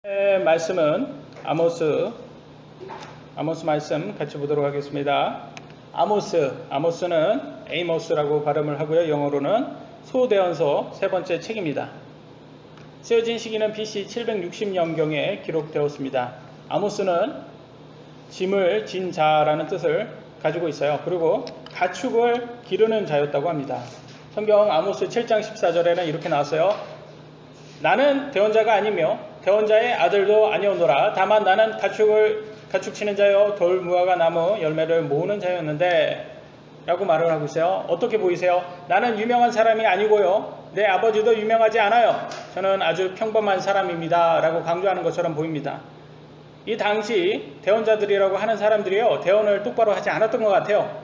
말씀은 아모스 말씀 같이 보도록 하겠습니다. 아모스는 에이모스라고 발음을 하고요. 영어로는 소대언서 세 번째 책입니다. 쓰여진 시기는 BC 760년경에 기록되었습니다. 아모스는 짐을 진 자라는 뜻을 가지고 있어요. 그리고 가축을 기르는 자였다고 합니다. 성경 아모스 7장 14절에는 이렇게 나왔어요. 나는 대언자가 아니며 대언자의 아들도 아니오노라. 다만 나는 가축 치는 자여 돌무화과 나무 열매를 모으는 자였는데 라고 말을 하고 있어요. 어떻게 보이세요? 나는 유명한 사람이 아니고요. 내 아버지도 유명하지 않아요. 저는 아주 평범한 사람입니다. 라고 강조하는 것처럼 보입니다. 이 당시 대언자들이라고 하는 사람들이요. 대언을 똑바로 하지 않았던 것 같아요.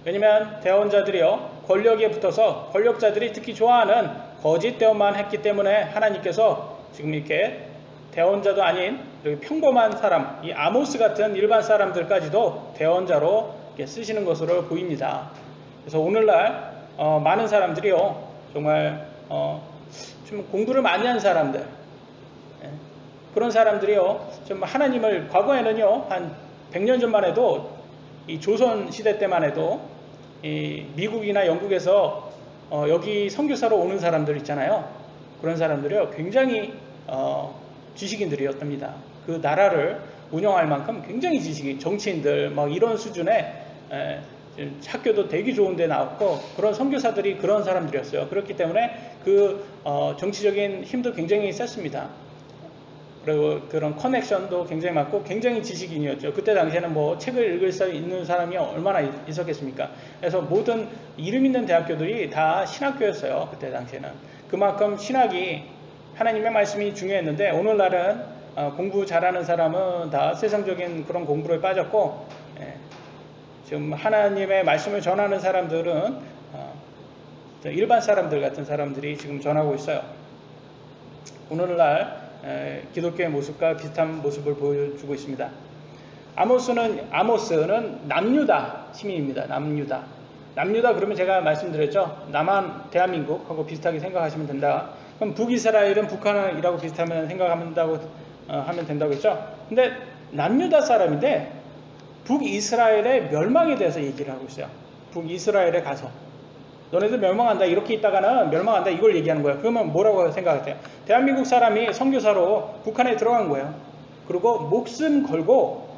왜냐면 대언자들이요. 권력에 붙어서 권력자들이 특히 좋아하는 거짓 대언만 했기 때문에 하나님께서 지금 이렇게 대언자도 아닌 평범한 사람, 이 아모스 같은 일반 사람들까지도 대언자로 쓰시는 것으로 보입니다. 그래서 오늘날 많은 사람들이요. 정말 좀 공부를 많이 한 사람들, 그런 사람들이요. 좀 하나님을 과거에는요. 한 100년 전만 해도 이 조선 시대 때만 해도 이 미국이나 영국에서 여기 선교사로 오는 사람들 있잖아요. 그런 사람들이요. 굉장히 지식인들이었답니다. 그 나라를 운영할 만큼 굉장히 정치인들 막 이런 수준의 학교도 되게 좋은 데 나왔고 그런 선교사들이 그런 사람들이었어요. 그렇기 때문에 그 정치적인 힘도 굉장히 셌습니다. 그리고 그런 커넥션도 굉장히 많고 굉장히 지식인이었죠. 그때 당시에는 뭐 책을 읽을 수 있는 사람이 얼마나 있었겠습니까? 그래서 모든 이름 있는 대학교들이 다 신학교였어요. 그때 당시에는. 그만큼 신학이 하나님의 말씀이 중요했는데 오늘날은 공부 잘하는 사람은 다 세상적인 그런 공부를 빠졌고 지금 하나님의 말씀을 전하는 사람들은 일반 사람들 같은 사람들이 지금 전하고 있어요. 오늘날 기독교의 모습과 비슷한 모습을 보여주고 있습니다. 아모스는 남유다 시민입니다. 남유다 그러면 제가 말씀드렸죠. 남한 대한민국하고 비슷하게 생각하시면 된다. 그럼 북이스라엘은 북한이라고 비슷하면 생각한다고 하면 된다고 했죠. 근데 남유다 사람인데 북이스라엘의 멸망에 대해서 얘기를 하고 있어요. 북이스라엘에 가서 너네들 멸망한다 이렇게 있다가는 멸망한다 이걸 얘기하는 거예요. 그러면 뭐라고 생각하세요? 대한민국 사람이 선교사로 북한에 들어간 거예요. 그리고 목숨 걸고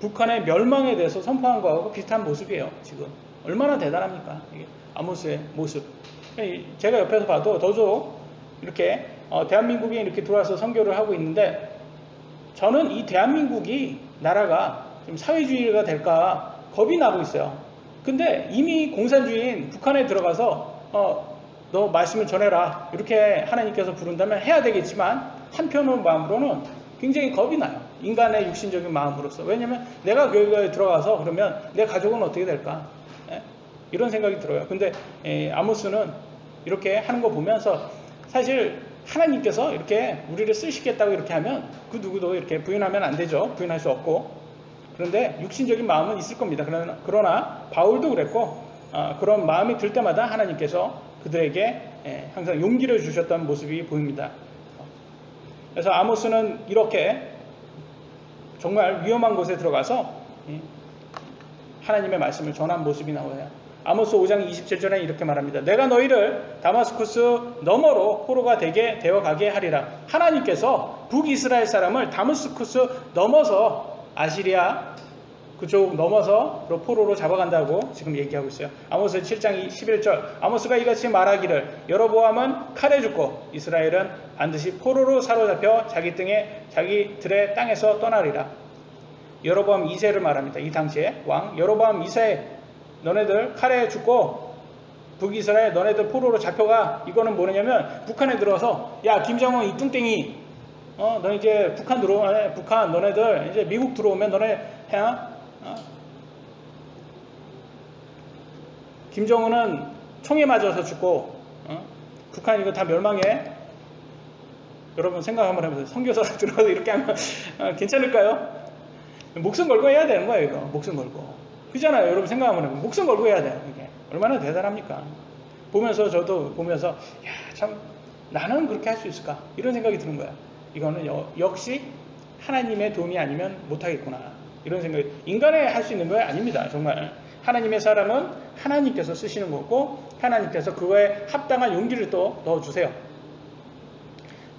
북한의 멸망에 대해서 선포한 거하고 비슷한 모습이에요. 지금 얼마나 대단합니까? 이게 아모스의 모습. 제가 옆에서 봐도 저도 이렇게 대한민국에 이렇게 들어와서 선교를 하고 있는데 저는 이 대한민국이 나라가 좀 사회주의가 될까 겁이 나고 있어요. 근데 이미 공산주의인 북한에 들어가서 너 말씀을 전해라 이렇게 하나님께서 부른다면 해야 되겠지만 한편으로 마음으로는 굉장히 겁이 나요. 인간의 육신적인 마음으로서. 왜냐하면 내가 교회에 들어가서 그러면 내 가족은 어떻게 될까? 이런 생각이 들어요. 근데 아모스는 이렇게 하는 거 보면서 사실 하나님께서 이렇게 우리를 쓰시겠다고 이렇게 하면 그 누구도 이렇게 부인하면 안 되죠. 부인할 수 없고. 그런데 육신적인 마음은 있을 겁니다. 그러나 바울도 그랬고 그런 마음이 들 때마다 하나님께서 그들에게 항상 용기를 주셨던 모습이 보입니다. 그래서 아모스는 이렇게 정말 위험한 곳에 들어가서 하나님의 말씀을 전한 모습이 나와요. 아모스 5장 27절에 이렇게 말합니다. 내가 너희를 다마스쿠스 너머로 포로가 되어 가게 하리라. 하나님께서 북이스라엘 사람을 다마스쿠스 넘어서 아시리아 그쪽 넘어서 포로로 잡아간다고 지금 얘기하고 있어요. 아모스 7장 11절 아모스가 이같이 말하기를 여로보암은 칼에 죽고 이스라엘은 반드시 포로로 사로잡혀 자기들의 땅에서 떠나리라. 여로보암 2세를 말합니다. 이 당시에 왕 여로보암 2세 너네들 칼에 죽고 북이스라엘 너네들 포로로 잡혀가. 이거는 뭐냐면 북한에 들어서 야 김정은 이 뚱땡이 너 이제 북한 너네들 이제 미국 들어오면 너네 김정은은 총에 맞아서 죽고 북한 이거 다 멸망해. 여러분 생각 한번 해보세요. 선교사로 들어가서 이렇게 하면 괜찮을까요? 목숨 걸고 해야 되는 거예요. 이거 목숨 걸고 그잖아요. 여러분 생각 한번 해보세요. 목숨 걸고 해야 돼요. 이게 얼마나 대단합니까? 저도 보면서 야 참 나는 그렇게 할 수 있을까 이런 생각이 드는 거야. 이거는 역시 하나님의 도움이 아니면 못하겠구나. 이런 생각이, 인간의 할 수 있는 거 아닙니다. 정말 하나님의 사람은 하나님께서 쓰시는 거고, 하나님께서 그거에 합당한 용기를 또 넣어주세요.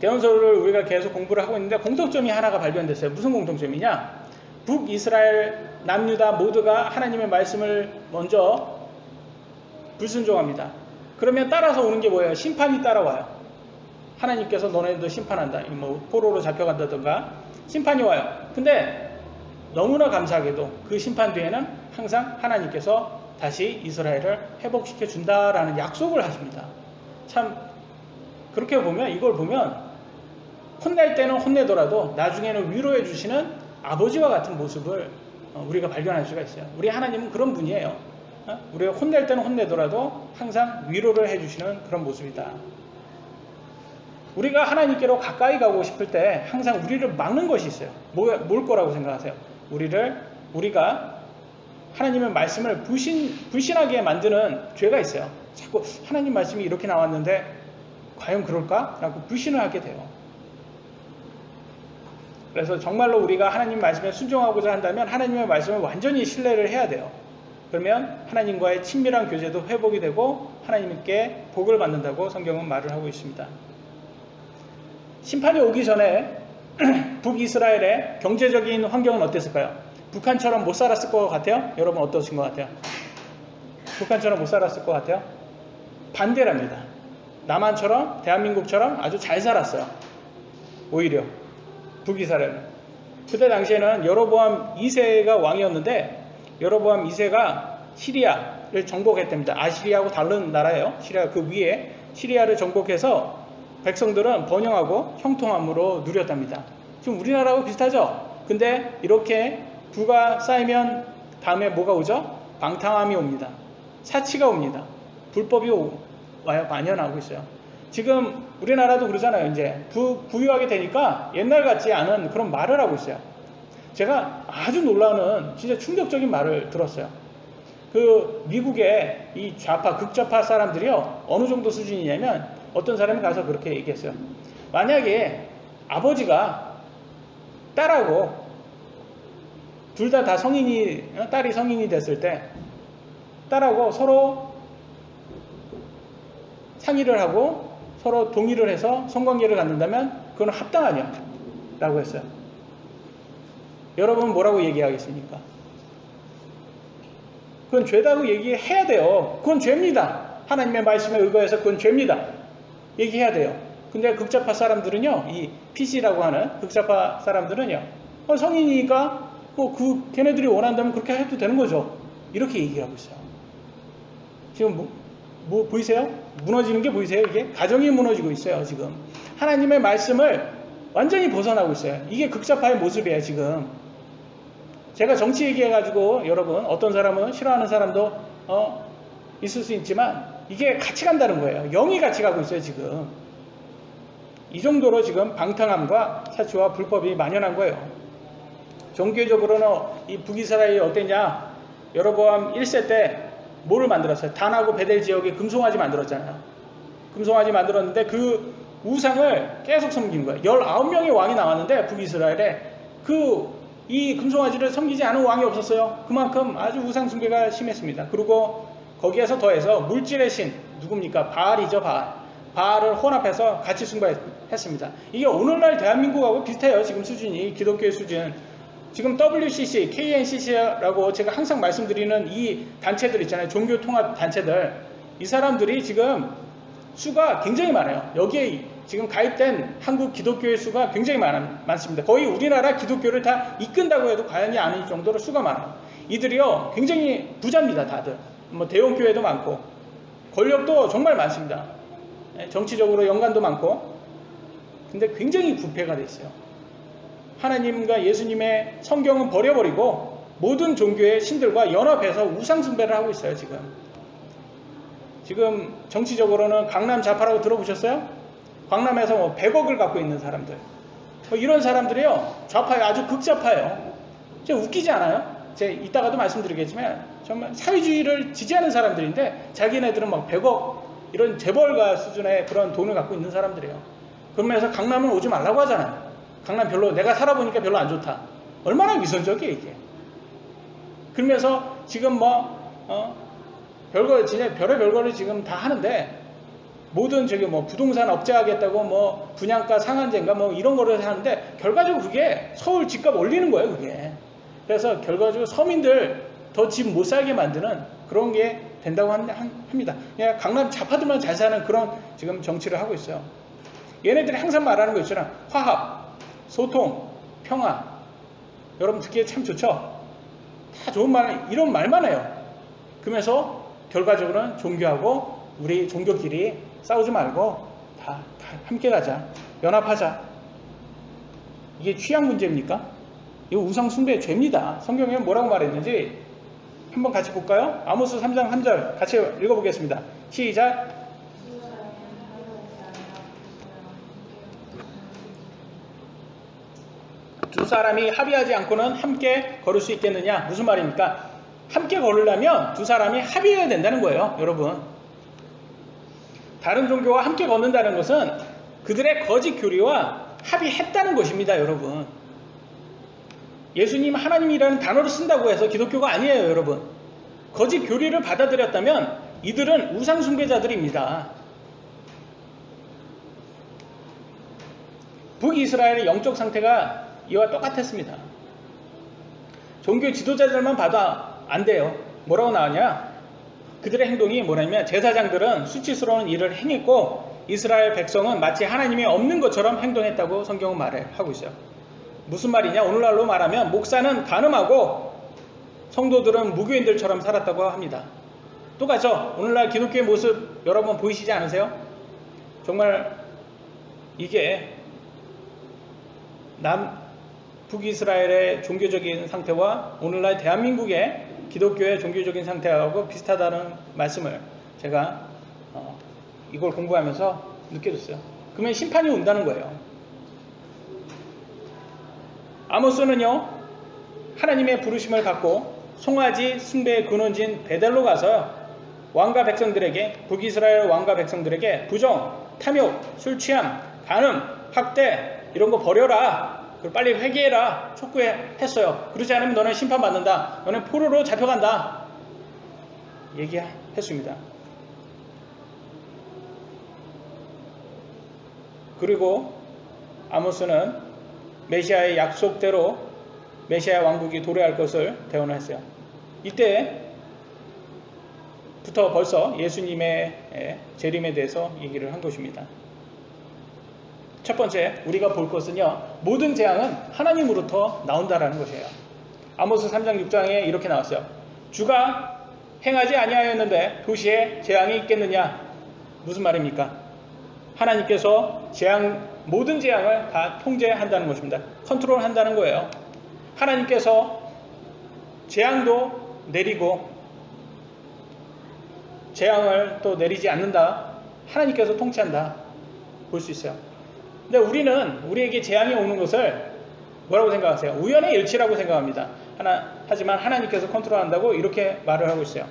대언서를 우리가 계속 공부를 하고 있는데 공통점이 하나가 발견됐어요. 무슨 공통점이냐? 북이스라엘, 남유다 모두가 하나님의 말씀을 먼저 불순종합니다. 그러면 따라서 오는 게 뭐예요? 심판이 따라와요. 하나님께서 너네도 심판한다. 뭐 포로로 잡혀간다던가 심판이 와요. 근데 너무나 감사하게도 그 심판 뒤에는 항상 하나님께서 다시 이스라엘을 회복시켜 준다라는 약속을 하십니다. 참 그렇게 보면, 이걸 보면 혼낼 때는 혼내더라도 나중에는 위로해 주시는 아버지와 같은 모습을 우리가 발견할 수가 있어요. 우리 하나님은 그런 분이에요. 우리가 혼낼 때는 혼내더라도 항상 위로를 해주시는 그런 모습이다. 우리가 하나님께로 가까이 가고 싶을 때 항상 우리를 막는 것이 있어요. 뭘 거라고 생각하세요? 우리가 하나님의 말씀을 불신하게 만드는 죄가 있어요. 자꾸 하나님 말씀이 이렇게 나왔는데 과연 그럴까? 라고 불신을 하게 돼요. 그래서 정말로 우리가 하나님 말씀에 순종하고자 한다면 하나님의 말씀을 완전히 신뢰를 해야 돼요. 그러면 하나님과의 친밀한 교제도 회복이 되고 하나님께 복을 받는다고 성경은 말을 하고 있습니다. 심판이 오기 전에 북이스라엘의 경제적인 환경은 어땠을까요? 북한처럼 못 살았을 것 같아요? 여러분 어떠신 것 같아요? 북한처럼 못 살았을 것 같아요? 반대랍니다. 남한처럼, 대한민국처럼 아주 잘 살았어요. 오히려 북이스라엘은. 그때 당시에는 여로보암 2세가 왕이었는데 여로보암 2세가 시리아를 정복했답니다. 아시리아하고 다른 나라예요. 시리아 그 위에 시리아를 정복해서 백성들은 번영하고 형통함으로 누렸답니다. 지금 우리나라하고 비슷하죠? 근데 이렇게 부가 쌓이면 다음에 뭐가 오죠? 방탕함이 옵니다. 사치가 옵니다. 불법이 와요. 만연하고 있어요. 지금 우리나라도 그러잖아요. 이제 부유하게 되니까 옛날 같지 않은 그런 말을 하고 있어요. 제가 아주 놀라는 진짜 충격적인 말을 들었어요. 그 미국의 이 극좌파 사람들이요, 어느 정도 수준이냐면 어떤 사람이 가서 그렇게 얘기했어요. 만약에 아버지가 딸하고 둘 다 딸이 성인이 됐을 때 딸하고 서로 상의를 하고 서로 동의를 해서 성관계를 갖는다면 그건 합당하냐? 라고 했어요. 여러분 뭐라고 얘기하겠습니까? 그건 죄다고 얘기해야 돼요. 그건 죄입니다. 하나님의 말씀에 의거해서 그건 죄입니다. 얘기해야 돼요. 근데 극좌파 사람들은요, 이 PC라고 하는 극좌파 사람들은요, 성인이니까 걔네들이 원한다면 그렇게 해도 되는 거죠. 이렇게 얘기하고 있어요. 지금 뭐 보이세요? 무너지는 게 보이세요? 이게 가정이 무너지고 있어요. 지금 하나님의 말씀을 완전히 벗어나고 있어요. 이게 극좌파의 모습이에요. 지금 제가 정치 얘기해가지고 여러분 어떤 사람은 싫어하는 사람도 있을 수 있지만 이게 같이 간다는 거예요. 영이 같이 가고 있어요. 지금 이 정도로 지금 방탕함과 사치와 불법이 만연한 거예요. 종교적으로는 이 북이스라엘이 어땠냐? 여로보암 1세 때 뭐를 만들었어요? 단하고 베델 지역에 금송아지 만들었잖아요. 금송아지 만들었는데 그 우상을 계속 섬긴 거예요. 19명의 왕이 나왔는데 북이스라엘에 이 금송아지를 섬기지 않은 왕이 없었어요. 그만큼 아주 우상 숭배가 심했습니다. 그리고 거기에서 더해서 물질의 신 누굽니까? 바알이죠. 바알을 혼합해서 같이 숭배했습니다. 이게 오늘날 대한민국하고 비슷해요. 지금 수준이 기독교의 수준. 지금 WCC, KNCC라고 제가 항상 말씀드리는 이 단체들 있잖아요. 종교통합 단체들. 이 사람들이 지금 수가 굉장히 많아요. 여기에 지금 가입된 한국 기독교의 수가 굉장히 많습니다. 거의 우리나라 기독교를 다 이끈다고 해도 과연이 아닐 정도로 수가 많아요. 이들이요 굉장히 부자입니다. 다들. 뭐 대형교회도 많고 권력도 정말 많습니다. 정치적으로 연관도 많고. 근데 굉장히 부패가 돼 있어요. 하나님과 예수님의 성경은 버려버리고 모든 종교의 신들과 연합해서 우상숭배를 하고 있어요. 지금 정치적으로는 강남 좌파라고 들어보셨어요? 강남에서 뭐 100억을 갖고 있는 사람들, 이런 사람들이요 좌파에 아주 극좌파예요. 진짜 웃기지 않아요? 제가 이따가도 말씀드리겠지만 정말 사회주의를 지지하는 사람들인데 자기네들은 막 100억 이런 재벌가 수준의 그런 돈을 갖고 있는 사람들이에요. 그러면서 강남은 오지 말라고 하잖아요. 강남 별로 내가 살아보니까 별로 안 좋다. 얼마나 위선적이에요 이게. 그러면서 지금 별거 진짜 별의 별거를 지금 다 하는데 모든 저기 부동산 업자하겠다고 분양가 상한제인가 이런 거를 하는데 결과적으로 그게 서울 집값 올리는 거예요 그게. 그래서 결과적으로 서민들 더 집 못 살게 만드는 그런 게 된다고 합니다. 그냥 강남 좌파들만 잘 사는 그런 지금 정치를 하고 있어요. 얘네들이 항상 말하는 거 있잖아. 화합, 소통, 평화. 여러분 듣기에 참 좋죠? 다 좋은 말, 이런 말만 해요. 그러면서 결과적으로는 종교하고 우리 종교끼리 싸우지 말고 다 함께 가자. 연합하자. 이게 취향 문제입니까? 이거 우상 숭배의 죄입니다. 성경에 뭐라고 말했는지 한번 같이 볼까요? 아모스 3장 3절 같이 읽어보겠습니다. 시작. 두 사람이 합의하지 않고는 함께 걸을 수 있겠느냐? 무슨 말입니까? 함께 걸으려면 두 사람이 합의해야 된다는 거예요, 여러분. 다른 종교와 함께 걷는다는 것은 그들의 거짓 교리와 합의했다는 것입니다, 여러분. 예수님 하나님이라는 단어를 쓴다고 해서 기독교가 아니에요, 여러분. 거짓 교리를 받아들였다면 이들은 우상 숭배자들입니다. 북이스라엘의 영적 상태가 이와 똑같았습니다. 종교 지도자들만 봐도 안 돼요. 뭐라고 나오냐? 그들의 행동이 뭐냐면 제사장들은 수치스러운 일을 행했고 이스라엘 백성은 마치 하나님이 없는 것처럼 행동했다고 성경은 말하고 있어요. 무슨 말이냐? 오늘날로 말하면 목사는 간음하고 성도들은 무교인들처럼 살았다고 합니다. 똑같죠? 오늘날 기독교의 모습 여러분 보이시지 않으세요? 정말 이게 북이스라엘의 종교적인 상태와 오늘날 대한민국의 기독교의 종교적인 상태하고 비슷하다는 말씀을 제가 이걸 공부하면서 느껴졌어요. 그러면 심판이 온다는 거예요. 아모스는요, 하나님의 부르심을 받고 송아지 숭배의 근원지인 베델로 가서 왕과 백성들에게, 북이스라엘 왕과 백성들에게 부정, 탐욕, 술취함, 간음, 학대 이런 거 버려라. 그리고 빨리 회개해라. 촉구했어요. 그러지 않으면 너는 심판받는다. 너는 포로로 잡혀간다. 얘기했습니다. 그리고 아모스는 메시아의 약속대로 메시아 왕국이 도래할 것을 대언했어요. 이때부터 벌써 예수님의 재림에 대해서 얘기를 한 것입니다. 첫 번째 우리가 볼 것은요, 모든 재앙은 하나님으로부터 나온다라는 것이에요. 아모스 3장 6장에 이렇게 나왔어요. 주가 행하지 아니하였는데 도시에 재앙이 있겠느냐? 무슨 말입니까? 하나님께서 모든 재앙을 다 통제한다는 것입니다. 컨트롤한다는 거예요. 하나님께서 재앙도 내리고 재앙을 또 내리지 않는다. 하나님께서 통치한다. 볼 수 있어요. 근데 우리에게 재앙이 오는 것을 뭐라고 생각하세요? 우연의 일치라고 생각합니다. 하지만 하나님께서 컨트롤한다고 이렇게 말을 하고 있어요.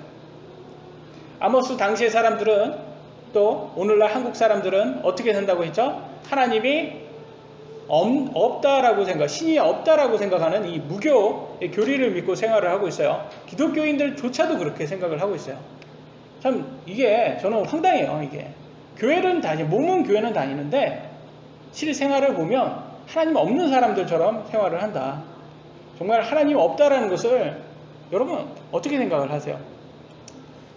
아모스 당시의 사람들은 또 오늘날 한국 사람들은 어떻게 산다고 했죠? 하나님이 없다라고 신이 없다라고 생각하는 이 무교의 교리를 믿고 생활을 하고 있어요. 기독교인들조차도 그렇게 생각을 하고 있어요. 참 이게 저는 황당해요. 이게 교회는 몸은 교회는 다니는데 실생활을 보면 하나님 없는 사람들처럼 생활을 한다. 정말 하나님 없다라는 것을 여러분 어떻게 생각을 하세요?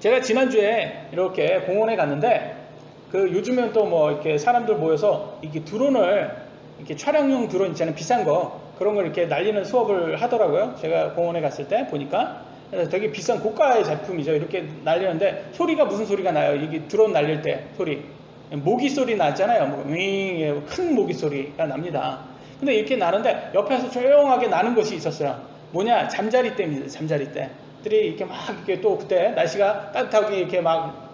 제가 지난주에 이렇게 공원에 갔는데 요즘엔 또 이렇게 사람들 모여서 이렇게 드론을 이렇게 촬영용 드론 있잖아요. 비싼 거 그런 걸 이렇게 날리는 수업을 하더라고요. 제가 공원에 갔을 때 보니까 그래서 되게 비싼 고가의 제품이죠. 이렇게 날리는데 소리가 무슨 소리가 나요? 이게 드론 날릴 때 소리 모기 소리 나잖아요. 큰 모기 소리가 납니다. 근데 이렇게 나는데 옆에서 조용하게 나는 것이 있었어요. 뭐냐? 잠자리 때입니다. 잠자리 때. 들이 이렇게 막 이렇게 또 그때 날씨가 따뜻하게 이렇게 막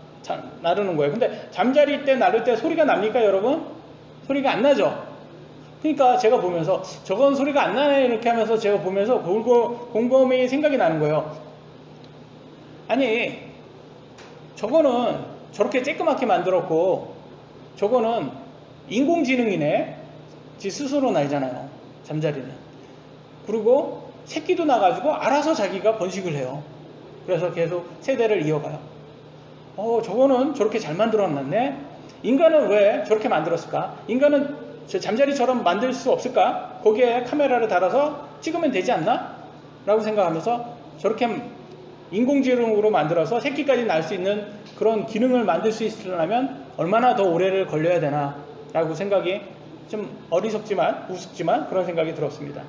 나르는 거예요. 근데 잠자리 때 나를 때 소리가 납니까, 여러분? 소리가 안 나죠? 그러니까 제가 보면서 저건 소리가 안 나네 이렇게 하면서 제가 보면서 곰곰이 생각이 나는 거예요. 아니 저거는 저렇게 쬐끄맣게 만들었고 저거는 인공지능이네. 지 스스로 날잖아요. 잠자리는. 그리고 새끼도 나가지고 알아서 자기가 번식을 해요. 그래서 계속 세대를 이어가요. 저거는 저렇게 잘 만들어놨네. 인간은 왜 저렇게 만들었을까? 인간은 저 잠자리처럼 만들 수 없을까? 거기에 카메라를 달아서 찍으면 되지 않나? 라고 생각하면서 저렇게 인공지능으로 만들어서 새끼까지 날 수 있는 그런 기능을 만들 수 있으려면 얼마나 더 오래를 걸려야 되나 라고 생각이 좀 어리석지만 우습지만 그런 생각이 들었습니다.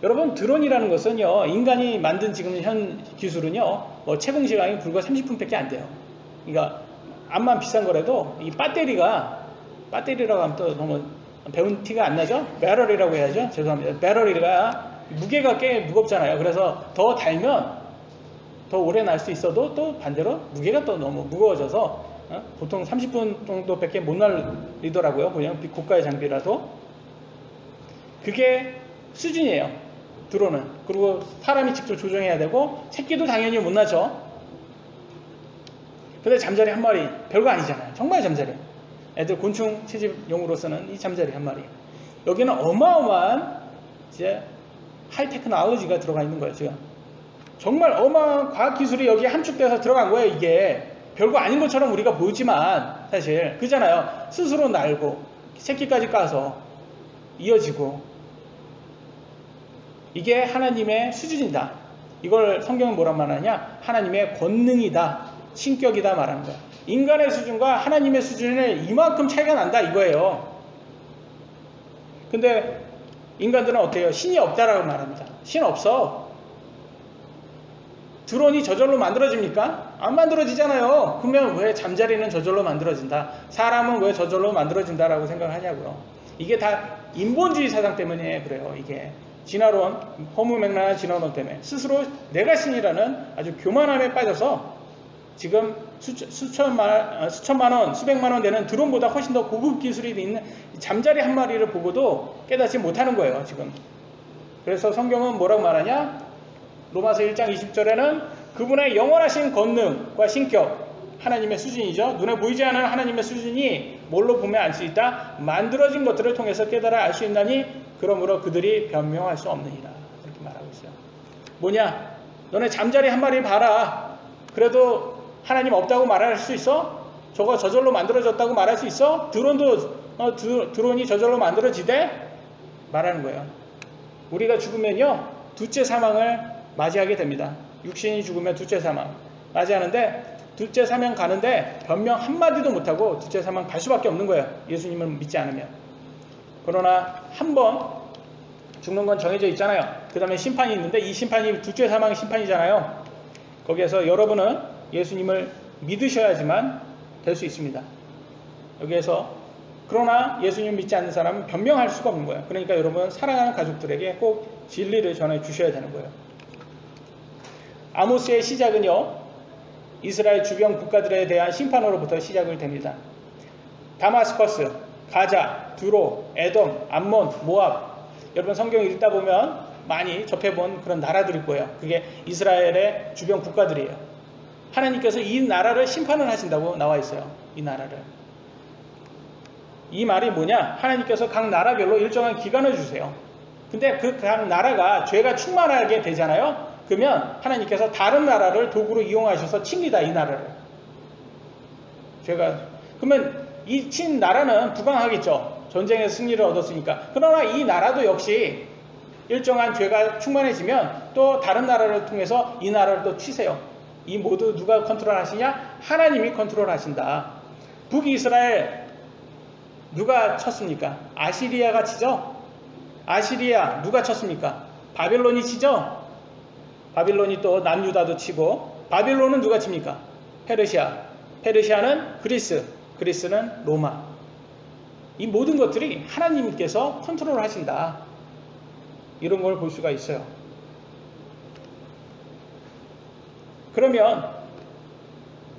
여러분, 드론이라는 것은요, 인간이 만든 지금 현 기술은요, 채공 시간이 불과 30분밖에 안 돼요. 그러니까 암만 비싼 거라도 이 배터리라고 하면 또 너무 배운 티가 안 나죠? 배럴이라고 해야죠. 죄송합니다. 배럴이가 무게가 꽤 무겁잖아요. 그래서 더 달면 더 오래 날 수 있어도 또 반대로 무게가 또 너무 무거워져서 보통 30분 정도밖에 못 날리더라고요. 그냥 고가의 장비라도. 그게 수준이에요. 드론은. 그리고 사람이 직접 조종해야 되고 새끼도 당연히 못 나죠. 근데 잠자리 한 마리 별거 아니잖아요. 정말 잠자리. 애들 곤충 채집용으로서는 이 잠자리 한 마리. 여기는 어마어마한 이제 하이테크놀로지가 들어가 있는 거예요. 지금. 정말 어마어마한 과학기술이 여기에 함축돼서 들어간 거예요. 이게 별거 아닌 것처럼 우리가 보지만 사실 그잖아요. 스스로 날고 새끼까지 까서 이어지고 이게 하나님의 수준이다. 이걸 성경은 뭐란 말하냐? 하나님의 권능이다. 신격이다 말하는 거야. 인간의 수준과 하나님의 수준은 이만큼 차이가 난다 이거예요. 근데 인간들은 어때요? 신이 없다라고 말합니다. 신 없어. 드론이 저절로 만들어집니까? 안 만들어지잖아요. 그러면 왜 잠자리는 저절로 만들어진다? 사람은 왜 저절로 만들어진다라고 생각하냐고요. 이게 다 인본주의 사상 때문에 그래요. 이게 진화론, 허무맹랑한 진화론 때문에 스스로 내가 신이라는 아주 교만함에 빠져서 지금 수천만 원, 수백만 원 되는 드론보다 훨씬 더 고급 기술이 있는 잠자리 한 마리를 보고도 깨닫지 못하는 거예요. 지금. 그래서 성경은 뭐라고 말하냐? 로마서 1장 20절에는 그분의 영원하신 권능과 신격, 하나님의 수준이죠. 눈에 보이지 않는 하나님의 수준이 뭘로 보면 알 수 있다? 만들어진 것들을 통해서 깨달아 알 수 있나니 그러므로 그들이 변명할 수 없느니라. 이렇게 말하고 있어요. 뭐냐? 너네 잠자리 한 마리 봐라. 그래도 하나님 없다고 말할 수 있어? 저거 저절로 만들어졌다고 말할 수 있어? 드론이 저절로 만들어지대? 말하는 거예요. 우리가 죽으면요, 둘째 사망을 맞이하게 됩니다. 육신이 죽으면 둘째 사망 맞이하는데 둘째 사망 가는데 변명 한마디도 못하고 둘째 사망 갈 수밖에 없는 거예요. 예수님을 믿지 않으면. 그러나 한 번 죽는 건 정해져 있잖아요. 그 다음에 심판이 있는데 이 심판이 둘째 사망의 심판이잖아요. 거기에서 여러분은 예수님을 믿으셔야지만 될 수 있습니다. 여기에서 그러나 예수님 믿지 않는 사람은 변명할 수가 없는 거예요. 그러니까 여러분 사랑하는 가족들에게 꼭 진리를 전해 주셔야 되는 거예요. 아모스의 시작은요, 이스라엘 주변 국가들에 대한 심판으로부터 시작을 됩니다. 다마스커스, 가자, 두로, 에돔, 암몬, 모압. 여러분 성경 읽다 보면 많이 접해본 그런 나라들일 거예요. 그게 이스라엘의 주변 국가들이에요. 하나님께서 이 나라를 심판을 하신다고 나와 있어요. 이 나라를. 이 말이 뭐냐? 하나님께서 각 나라별로 일정한 기간을 주세요. 근데 그 각 나라가 죄가 충만하게 되잖아요. 그러면 하나님께서 다른 나라를 도구로 이용하셔서 칩니다. 이 나라를. 그러면 이 친 나라는 부강하겠죠. 전쟁에서 승리를 얻었으니까. 그러나 이 나라도 역시 일정한 죄가 충만해지면 또 다른 나라를 통해서 이 나라를 또 치세요. 이 모두 누가 컨트롤 하시냐? 하나님이 컨트롤 하신다. 북이스라엘 누가 쳤습니까? 아시리아가 치죠? 아시리아 누가 쳤습니까? 바벨론이 치죠? 바빌론이 또 남유다도 치고, 바빌론은 누가 칩니까? 페르시아. 페르시아는 그리스. 그리스는 로마. 이 모든 것들이 하나님께서 컨트롤 하신다. 이런 걸 볼 수가 있어요. 그러면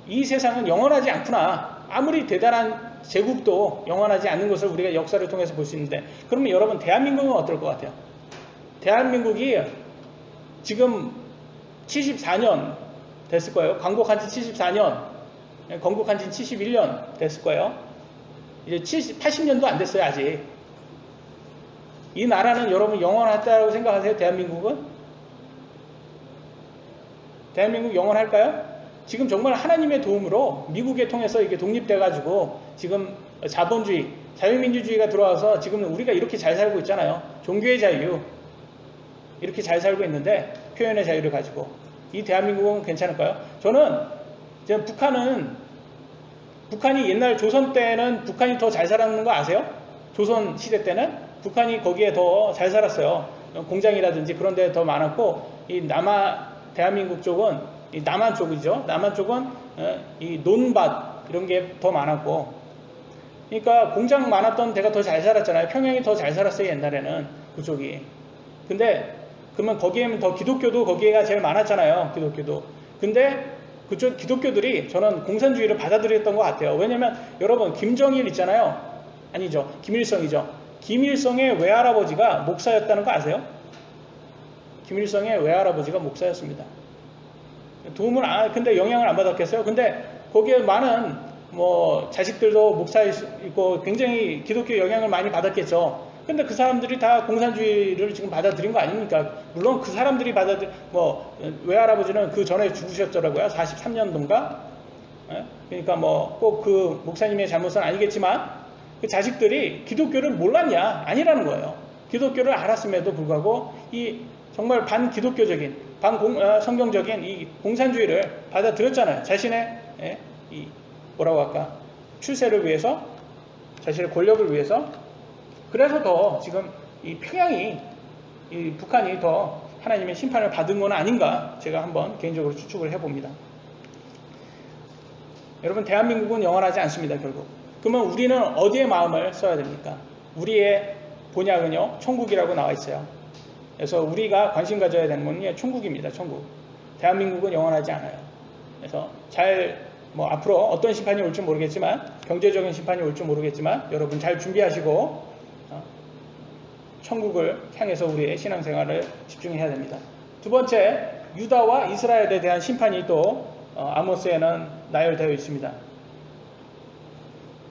이 세상은 영원하지 않구나. 아무리 대단한 제국도 영원하지 않는 것을 우리가 역사를 통해서 볼 수 있는데, 그러면 여러분 대한민국은 어떨 것 같아요? 대한민국이 지금 74년 됐을 거예요. 건국한 지 74년, 건국한 지 71년 됐을 거예요. 이제 80년도 안 됐어요, 아직. 이 나라는 여러분 영원하다고 생각하세요? 대한민국은? 대한민국 영원할까요? 지금 정말 하나님의 도움으로 미국에 통해서 이게 독립돼가지고 지금 자본주의, 자유민주주의가 들어와서 지금 우리가 이렇게 잘 살고 있잖아요. 종교의 자유, 이렇게 잘 살고 있는데 표현의 자유를 가지고 이 대한민국은 괜찮을까요? 저는 지금 북한이 옛날 조선 때는 북한이 더 잘 살았는 거 아세요? 조선 시대 때는 북한이 거기에 더 잘 살았어요. 공장이라든지 그런 데 더 많았고 이 대한민국 쪽은 이 남한 쪽이죠. 남한 쪽은 이 논밭 이런 게 더 많았고, 그러니까 공장 많았던 데가 더 잘 살았잖아요. 평양이 더 잘 살았어요 옛날에는 그쪽이. 근데 그러면 거기에는 더 기독교도 거기가 제일 많았잖아요. 기독교도. 근데 그쪽 기독교들이 저는 공산주의를 받아들였던 것 같아요. 왜냐면 여러분 김정일 있잖아요. 아니죠. 김일성이죠. 김일성의 외할아버지가 목사였다는 거 아세요? 김일성의 외할아버지가 목사였습니다. 근데 영향을 안 받았겠어요? 근데 거기에 많은 자식들도 목사이고 굉장히 기독교 영향을 많이 받았겠죠. 근데 그 사람들이 다 공산주의를 지금 받아들인 거 아닙니까? 물론 그 사람들이 외할아버지는 그 전에 죽으셨더라고요. 43년도인가? 그러니까 꼭 그 목사님의 잘못은 아니겠지만 그 자식들이 기독교를 몰랐냐? 아니라는 거예요. 기독교를 알았음에도 불구하고 이 정말 반기독교적인, 성경적인 이 공산주의를 받아들였잖아요. 자신의 이 뭐라고 할까? 출세를 위해서, 자신의 권력을 위해서. 그래서 더 지금 이 평양이, 이 북한이 더 하나님의 심판을 받은 건 아닌가 제가 한번 개인적으로 추측을 해봅니다. 여러분 대한민국은 영원하지 않습니다. 결국. 그러면 우리는 어디에 마음을 써야 됩니까? 우리의 본향은요 천국이라고 나와 있어요. 그래서 우리가 관심 가져야 되는 건 천국입니다. 천국. 대한민국은 영원하지 않아요. 그래서 앞으로 어떤 심판이 올지 모르겠지만, 경제적인 심판이 올지 모르겠지만 여러분 잘 준비하시고 천국을 향해서 우리의 신앙생활을 집중해야 됩니다. 두 번째, 유다와 이스라엘에 대한 심판이 또 아모스에는 나열되어 있습니다.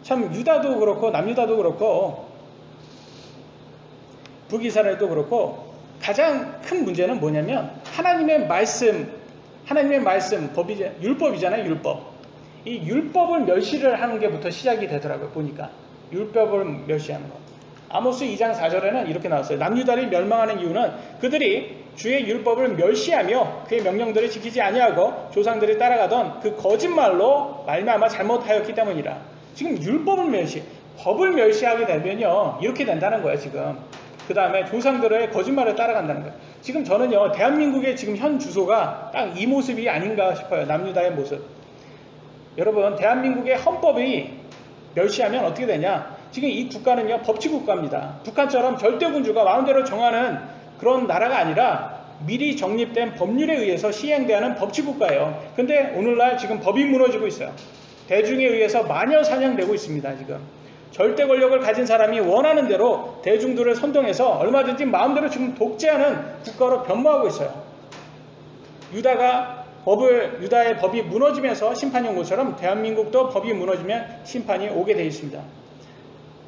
참 유다도 그렇고 남유다도 그렇고 북이스라엘도 그렇고 가장 큰 문제는 뭐냐면 하나님의 말씀, 율법이잖아요. 율법. 이 율법을 멸시를 하는 게부터 시작이 되더라고요. 보니까 율법을 멸시하는 거. 아모스 2장 4절에는 이렇게 나왔어요. 남유다를 멸망하는 이유는 그들이 주의 율법을 멸시하며 그의 명령들을 지키지 아니하고 조상들이 따라가던 그 거짓말로 말미암아 잘못하였기 때문이라. 지금 율법을 법을 멸시하게 되면요 이렇게 된다는 거예요. 지금 그 다음에 조상들의 거짓말을 따라간다는 거예요. 지금 저는요 대한민국의 지금 현 주소가 딱 이 모습이 아닌가 싶어요. 남유다의 모습. 여러분 대한민국의 헌법이 멸시하면 어떻게 되냐? 지금 이 국가는요 법치국가입니다. 북한처럼 절대군주가 마음대로 정하는 그런 나라가 아니라 미리 정립된 법률에 의해서 시행되는 법치국가예요. 근데 오늘날 지금 법이 무너지고 있어요. 대중에 의해서 마녀 사냥되고 있습니다. 지금 절대 권력을 가진 사람이 원하는 대로 대중들을 선동해서 얼마든지 마음대로 지금 독재하는 국가로 변모하고 있어요. 유다의 법이 무너지면서 심판이 온 것처럼 대한민국도 법이 무너지면 심판이 오게 되어 있습니다.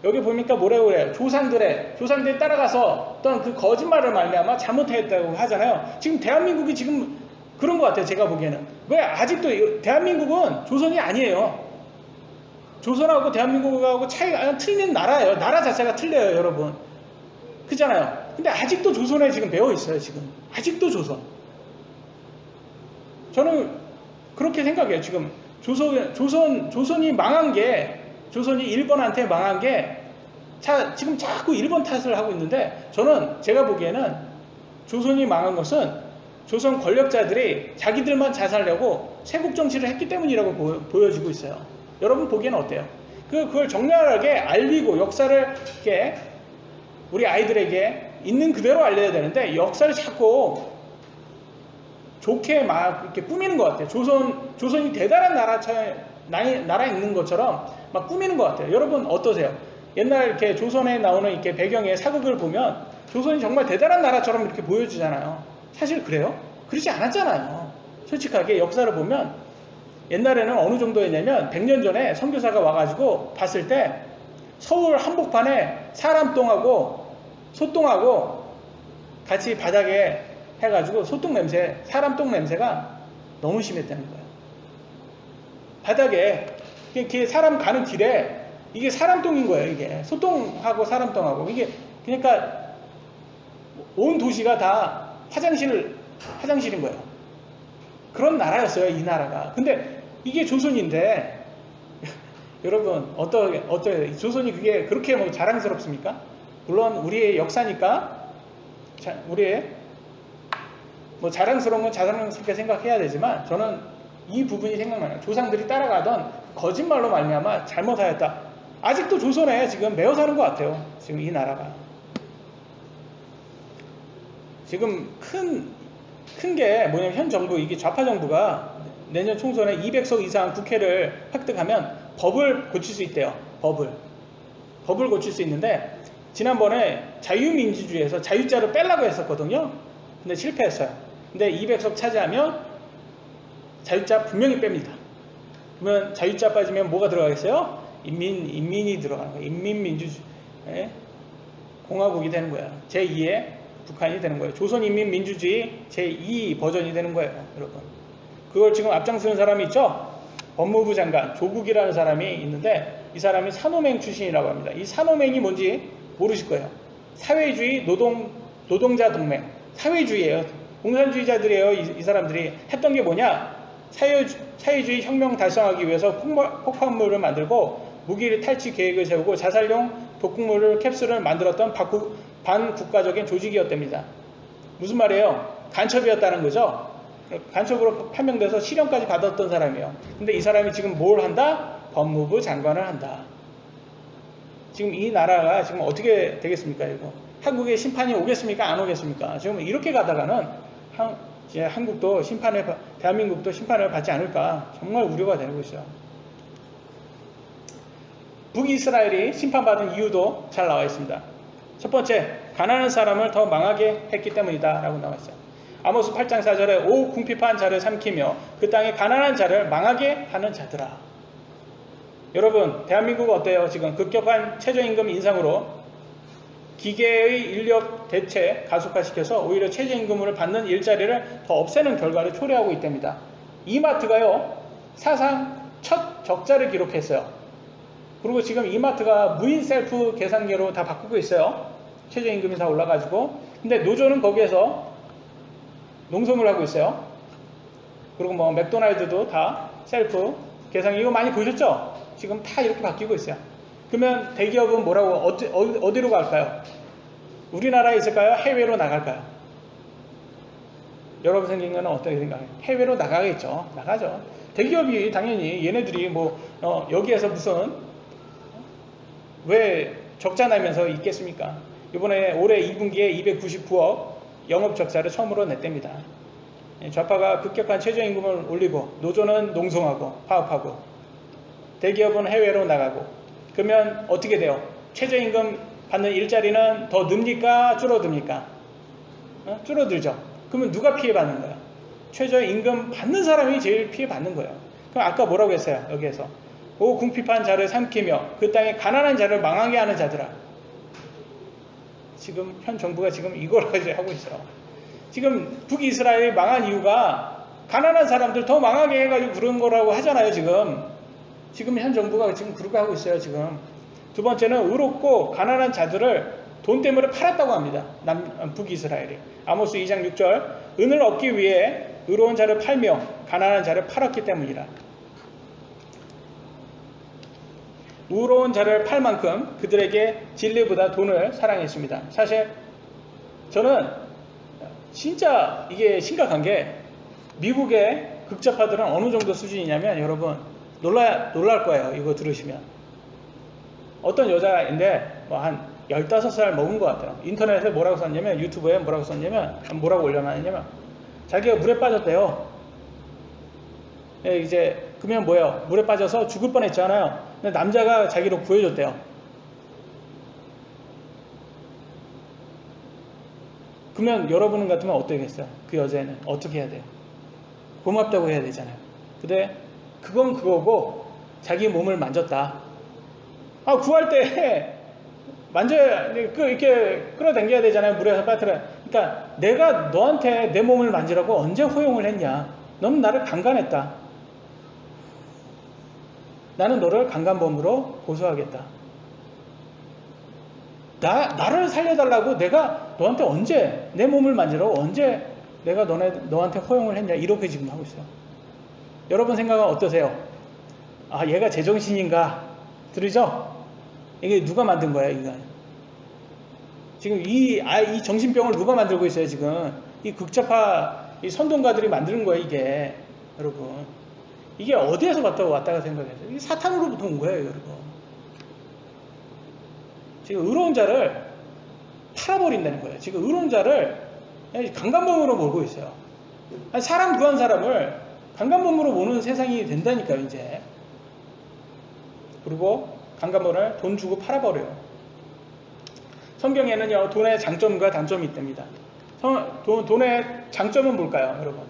여기 보니까 뭐라고 그래요? 조상들이 따라가서 어떤 그 거짓말을 말미암아 잘못했다고 하잖아요. 지금 대한민국이 지금 그런 것 같아요. 제가 보기에는. 왜 아직도 대한민국은 조선이 아니에요. 조선하고 대한민국하고 차이가 틀린 나라예요. 나라 자체가 틀려요, 여러분. 그잖아요. 근데 아직도 조선에 지금 배어 있어요, 지금. 아직도 조선. 저는 그렇게 생각해요. 지금 조선이 망한 게, 조선이 일본한테 망한 게, 지금 자꾸 일본 탓을 하고 있는데, 저는 제가 보기에는 조선이 망한 것은 조선 권력자들이 자기들만 잘 살려고 세국 정치를 했기 때문이라고 보여지고 있어요. 여러분 보기에는 어때요? 그걸 적나라하게 알리고 역사를 이렇게 우리 아이들에게 있는 그대로 알려야 되는데 역사를 자꾸 좋게 막 이렇게 꾸미는 것 같아요. 조선이 대단한 나라에 있는 것처럼 막 꾸미는 것 같아요. 여러분 어떠세요? 옛날 이렇게 조선에 나오는 이렇게 배경의 사극을 보면 조선이 정말 대단한 나라처럼 이렇게 보여주잖아요. 사실 그래요? 그렇지 않았잖아요. 솔직하게 역사를 보면 옛날에는 어느 정도였냐면 100년 전에 선교사가 와가지고 봤을 때 서울 한복판에 사람 똥하고 소똥하고 같이 바닥에 해가지고 소똥 냄새, 사람 똥 냄새가 너무 심했다는 거예요. 바닥에, 이게 사람 가는 길에 이게 사람 똥인 거예요. 이게 소똥하고 사람 똥하고 이게 그러니까 온 도시가 다 화장실인 거예요. 그런 나라였어요, 이 나라가. 근데 이게 조선인데 여러분 어떠해요? 조선이 그게 그렇게 뭐 자랑스럽습니까? 물론 우리의 역사니까 우리의 뭐 자랑스러운 건 자랑스럽게 생각해야 되지만 저는 이 부분이 생각나요. 조상들이 따라가던 거짓말로 말미암아 잘못하였다. 아직도 조선에 지금 매어 사는 것 같아요. 지금 이 나라가. 지금 큰 게 뭐냐면 현 정부, 이게 좌파 정부가 내년 총선에 200석 이상 국회를 획득하면 법을 고칠 수 있대요. 법을 고칠 수 있는데 지난번에 자유민주주의에서 자유자를 빼려고 했었거든요. 근데 실패했어요. 근데 200석 차지하면 자유자 분명히 뺍니다. 그러면 자유자 빠지면 뭐가 들어가겠어요? 인민이 들어가는 거예요. 인민민주주의 공화국이 되는 거예요. 제2의 북한이 되는 거예요. 조선인민민주주의 제2 버전이 되는 거예요. 여러분. 그걸 지금 앞장서는 사람이 있죠? 법무부 장관 조국이라는 사람이 있는데 이 사람이 산호맹 출신이라고 합니다. 이 산호맹이 뭔지 모르실 거예요. 사회주의 노동자 동맹. 사회주의예요. 공산주의자들이에요. 이 사람들이 했던 게 뭐냐? 사회주의 혁명 달성하기 위해서 폭발물을 만들고 무기를 탈취 계획을 세우고 자살용 독극물을 캡슐을 만들었던 반국가적인 조직이었답니다. 무슨 말이에요? 간첩이었다는 거죠. 간첩으로 판명돼서 실형까지 받았던 사람이에요. 근데 이 사람이 지금 뭘 한다? 법무부 장관을 한다. 지금 이 나라가 지금 어떻게 되겠습니까? 이거 한국에 심판이 오겠습니까? 안 오겠습니까? 지금 이렇게 가다가는 한국도 대한민국도 심판을 받지 않을까 정말 우려가 되고 있어요. 북이스라엘이 심판받은 이유도 잘 나와 있습니다. 첫 번째, 가난한 사람을 더 망하게 했기 때문이다 라고 나와 있어요. 아모스 8장 4절에 오 궁핍한 자를 삼키며 그 땅에 가난한 자를 망하게 하는 자들아. 여러분, 대한민국은 어때요? 지금 급격한 최저임금 인상으로 기계의 인력 대체 가속화시켜서 오히려 최저임금을 받는 일자리를 더 없애는 결과를 초래하고 있답니다. 이마트가요, 사상 첫 적자를 기록했어요. 그리고 지금 이마트가 무인 셀프 계산기로 다 바꾸고 있어요. 최저임금이 다 올라가지고. 근데 노조는 거기에서 농성을 하고 있어요. 그리고 뭐 맥도날드도 다 셀프 계산기, 이거 많이 보셨죠? 지금 다 이렇게 바뀌고 있어요. 그러면 대기업은 뭐라고 어디로 갈까요? 우리나라에 있을까요? 해외로 나갈까요? 여러분 생각은 어떻게 생각해요? 해외로 나가겠죠. 나가죠. 대기업이 당연히 얘네들이 뭐 여기에서 무슨 왜 적자 나면서 있겠습니까? 이번에 올해 2분기에 299억 영업 적자를 처음으로 냈답니다. 좌파가 급격한 최저임금을 올리고 노조는 농성하고 파업하고 대기업은 해외로 나가고 그러면 어떻게 돼요? 최저임금 받는 일자리는 더 늡니까? 줄어듭니까? 줄어들죠. 그러면 누가 피해받는 거예요? 최저임금 받는 사람이 제일 피해받는 거예요. 그럼 아까 뭐라고 했어요? 여기에서 오 궁핍한 자를 삼키며 그 땅에 가난한 자를 망하게 하는 자들아. 지금 현 정부가 지금 이걸 하고 있어요. 지금 북이스라엘이 망한 이유가 가난한 사람들 더 망하게 해가지고 그런 거라고 하잖아요. 지금 현 정부가 지금 그렇게 하고 있어요. 지금 두 번째는 의롭고 가난한 자들을 돈 때문에 팔았다고 합니다. 북이스라엘이. 아모스 2장 6절 은을 얻기 위해 의로운 자를 팔며 가난한 자를 팔았기 때문이라. 의로운 자를 팔 만큼 그들에게 진리보다 돈을 사랑했습니다. 사실 저는 진짜 이게 심각한 게 미국의 극좌파들은 어느 정도 수준이냐면 여러분 놀랄 거예요. 이거 들으시면. 어떤 여자인데 뭐 한 15살 먹은 것 같아요. 인터넷에 뭐라고 썼냐면 유튜브에 뭐라고 올려놨냐면 자기가 물에 빠졌대요. 이제 그러면 뭐예요? 물에 빠져서 죽을 뻔했잖아요. 근데 남자가 자기를 구해줬대요. 그러면 여러분 같으면 어떻겠어요? 그 여자애는 어떻게 해야 돼요? 고맙다고 해야 되잖아요. 근데 그건 그거고 자기 몸을 만졌다. 구할 때 이렇게 끌어당겨야 되잖아요. 물에서 빠뜨려. 그러니까 내가 너한테 내 몸을 만지라고 언제 허용을 했냐? 너는 나를 강간했다. 나는 너를 강간범으로 고소하겠다. 나를 살려달라고 내가 너한테 언제 내 몸을 만지라고 언제 내가 너한테 허용을 했냐? 이렇게 지금 하고 있어요. 여러분 생각은 어떠세요? 아, 얘가 제정신인가? 들으죠? 이게 누가 만든 거야, 이거? 지금 이 정신병을 누가 만들고 있어요, 지금? 이 극좌파, 이 선동가들이 만드는 거예요, 이게. 여러분. 이게 어디에서 왔다가 생각해서. 이게 사탄으로부터 온 거예요, 여러분. 지금 의로운 자를 팔아버린다는 거예요. 지금 의로운 자를 강간범으로 몰고 있어요. 사람 구한 사람을 강간범으로 모는 세상이 된다니까요, 이제. 그리고 강간범을 돈 주고 팔아버려요. 성경에는요, 돈의 장점과 단점이 있답니다. 돈의 장점은 뭘까요, 여러분?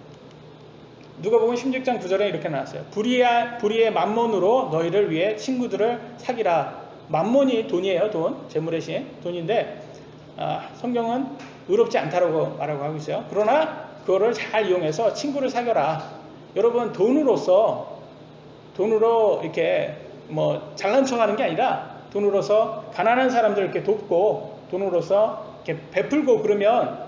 누가복음 16장 9절에 이렇게 나왔어요. 불의의 만몬으로 너희를 위해 친구들을 사귀라. 만몬이 돈이에요, 돈. 재물의 신, 돈인데, 성경은 의롭지 않다라고 말하고 하고 있어요. 그러나 그거를 잘 이용해서 친구를 사귀어라. 여러분, 돈으로 이렇게 잘난 척 하는 게 아니라 돈으로서 가난한 사람들 이렇게 돕고 돈으로서 이렇게 베풀고 그러면